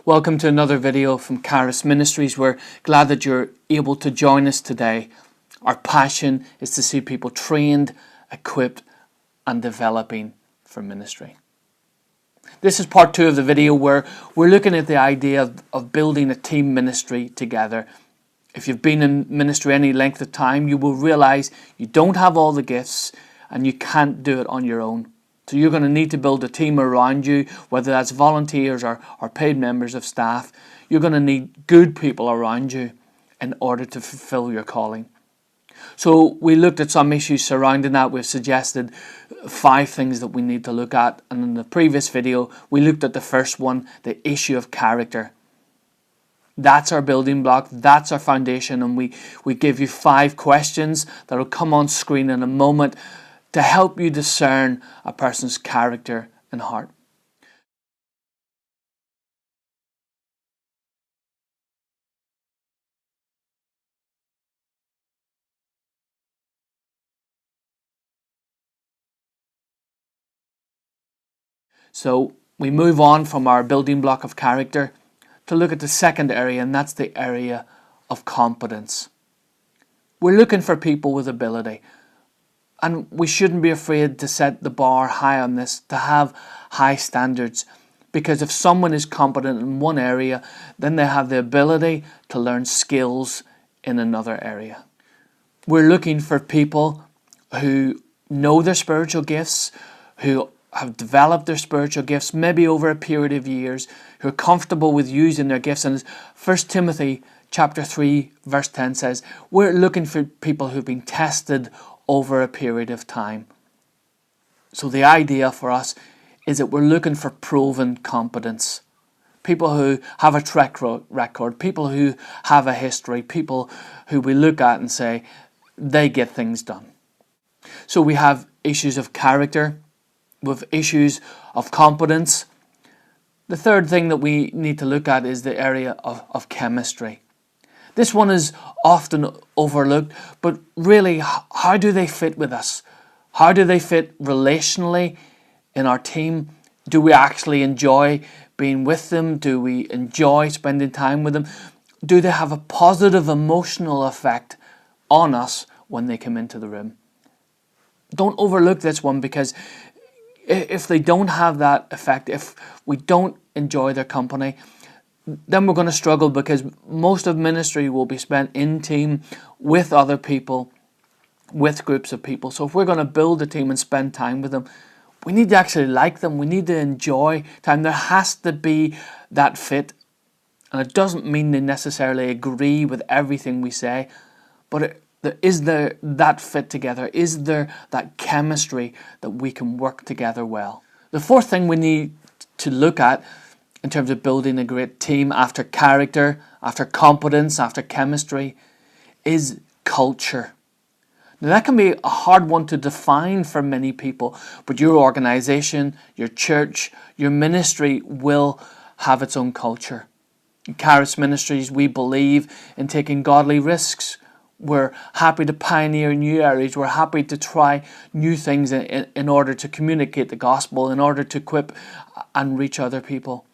Welcome to another video from Charis Ministries. We're glad that you're able to join us today. Our passion is to see people trained, equipped and developing for ministry. This is part 2 of the video where we're looking at the idea of building a team ministry together. If you've been in ministry any length of time, you will realize you don't have all the gifts and you can't do it on your own. So you're going to need to build a team around you, whether that's volunteers or paid members of staff. You're going to need good people around you in order to fulfill your calling. So we looked at some issues surrounding that. We've suggested 5 things that we need to look at. And in the previous video, we looked at the first one, the issue of character. That's our building block. That's our foundation. And we give you 5 questions that will come on screen in a moment to help you discern a person's character and heart. So we move on from our building block of character to look at the second area, and that's the area of competence. We're looking for people with ability. And we shouldn't be afraid to set the bar high on this, to have high standards. Because if someone is competent in one area, then they have the ability to learn skills in another area. We're looking for people who know their spiritual gifts, who have developed their spiritual gifts, maybe over a period of years, who are comfortable with using their gifts. And as 1 Timothy chapter 3, verse 10 says, we're looking for people who've been tested over a period of time. So the idea for us is that we're looking for proven competence. People who have a track record, people who have a history, people who we look at and say, they get things done. So we have issues of character, with issues of competence. The third thing that we need to look at is the area of chemistry. This one is often overlooked, but really, how do they fit with us? How do they fit relationally in our team? Do we actually enjoy being with them? Do we enjoy spending time with them? Do they have a positive emotional effect on us when they come into the room? Don't overlook this one, because if they don't have that effect, if we don't enjoy their company, then we're going to struggle, because most of ministry will be spent in team with other people, with groups of people. So if we're going to build a team and spend time with them, we need to actually like them. We need to enjoy time. There has to be that fit. And it doesn't mean they necessarily agree with everything we say, but is there that fit together? Is there that chemistry that we can work together well? The fourth thing we need to look at in terms of building a great team, after character, after competence, after chemistry, is culture. Now that can be a hard one to define for many people, but your organization, your church, your ministry will have its own culture. In Charis Ministries, we believe in taking godly risks. We're happy to pioneer new areas. We're happy to try new things in order to communicate the gospel, in order to equip and reach other people.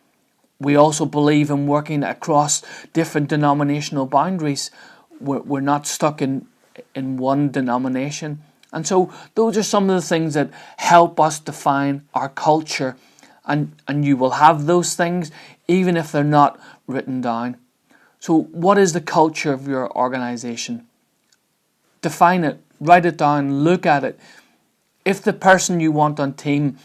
We also believe in working across different denominational boundaries. We're not stuck in one denomination. And so those are some of the things that help us define our culture. And you will have those things even if they're not written down. So what is the culture of your organization? Define it, write it down, look at it. If the person you want on team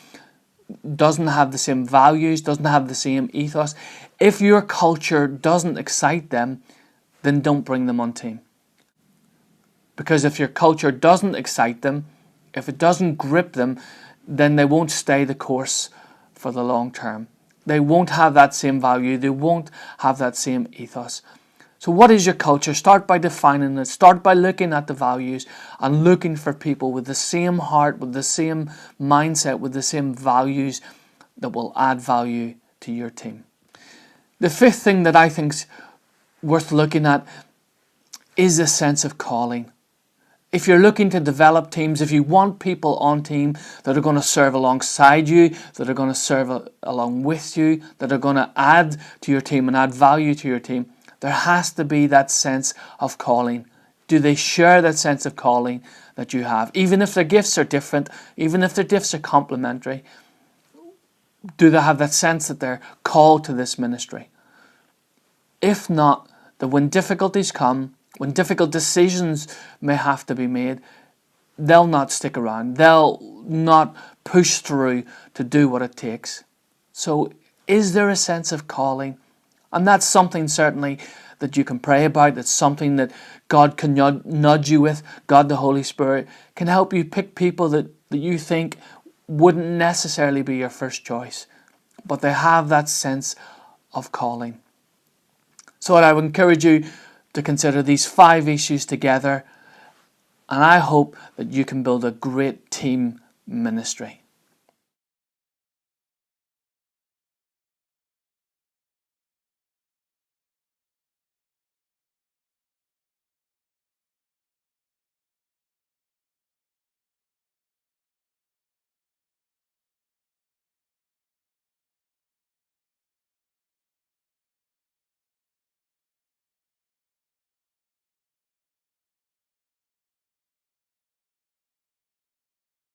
doesn't have the same values, doesn't have the same ethos, if your culture doesn't excite them, then don't bring them on team. Because if your culture doesn't excite them, if it doesn't grip them, then they won't stay the course for the long term. They won't have that same value, they won't have that same ethos. So what is your culture? Start by defining it. Start by looking at the values and looking for people with the same heart, with the same mindset, with the same values that will add value to your team. The fifth thing that I think is worth looking at is a sense of calling. If you're looking to develop teams, if you want people on team that are going to serve alongside you, that are going to serve along with you, that are going to add to your team and add value to your team, there has to be that sense of calling. Do they share that sense of calling that you have? Even if their gifts are different, even if their gifts are complementary, do they have that sense that they're called to this ministry? If not, that when difficulties come, when difficult decisions may have to be made, they'll not stick around. They'll not push through to do what it takes. So is there a sense of calling? And that's something certainly that you can pray about. That's something that God can nudge you with. God the Holy Spirit can help you pick people that you think wouldn't necessarily be your first choice, but they have that sense of calling. So I would encourage you to consider these 5 issues together, and I hope that you can build a great team ministry.